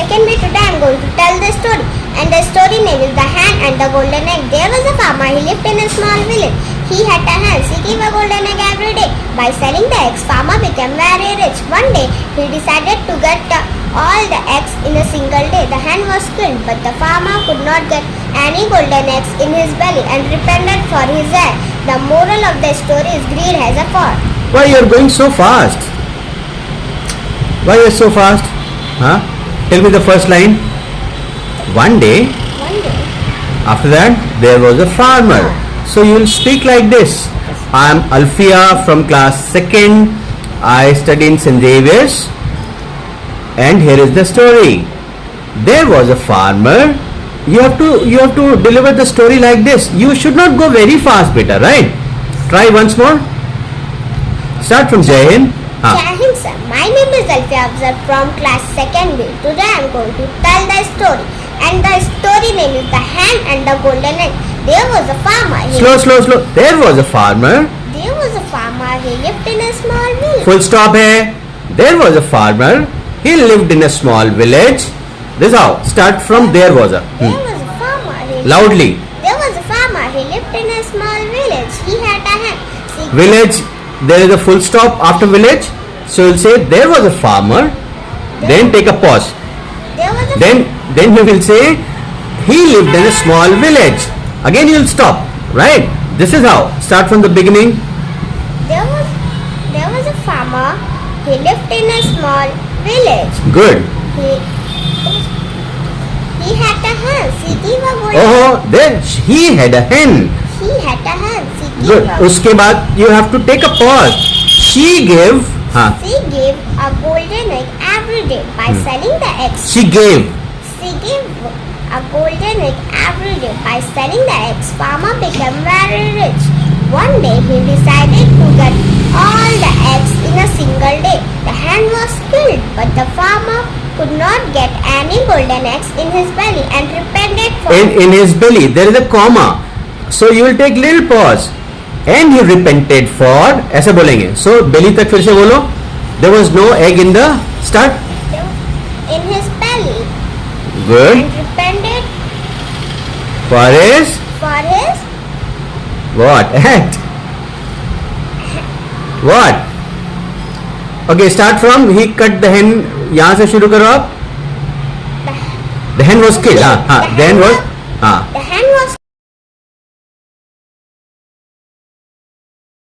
second day. Today I am going to tell the story. And the story name is The Hen and the Golden Egg. There was a farmer. He lived in a small village. He had a hen. She gave a golden egg every day. By selling the eggs, farmer became very rich. One day, he decided to get all the eggs in a single day. The hen was killed, but the farmer could not get any golden eggs in his belly and repented for his egg. The moral of the story is greed has a fall. Why you are going so fast? Why you are so fast? Huh? Tell me the first line. One day. After that, there was a farmer. So you will speak like this. I am Alfiya from class 2nd. I study in XAVIER'S. And here is the story. There was a farmer. You have to deliver the story like this. You should not go very fast, beta, right? Try once more. Start from Jai Hind. Jai Hind, sir. My name is Alfiya Afjal from class 2nd B. Today I am going to tell the story. And the story name is The Hen and the Golden Egg. There was a farmer. Slow. There was a farmer. There was a farmer. He lived in a small village. Full stop hai. There was a farmer. He lived in a small village. This how. Start from there was a. There was a farmer. Loudly. There was a farmer. He lived in a small village. He had a hen. Village. There is a full stop after village. So you'll say there was a farmer. Then take a pause. There was a Then you will say he lived in a small village. Again you will stop. Right? This is how. Start from the beginning. There was a farmer. He lived in a small village. Good. He had a hen. She gave a golden. Oh, then he had a hen. He had a hen. She gave Good. a. उसके बाद you have to take a pause. She gave. हाँ. She gave a golden egg every day by selling the eggs. She gave. She gave a golden egg every day by selling the eggs. Farmer became very rich. One day he decided to get all the eggs in a single day. The hen was killed, but the farmer could not get any golden eggs in his belly and repented for In his belly there is a comma. So you will take little pause. And he repented for. ऐसे बोलेंगे. So belly तक फिर से बोलो. There was no egg in the start. in his belly Good. and repented For his what? Act. What? Okay, start from he cut the hen. यहाँ से शुरू करो आप. The hen was killed. हाँ. The hen was. हाँ. The hen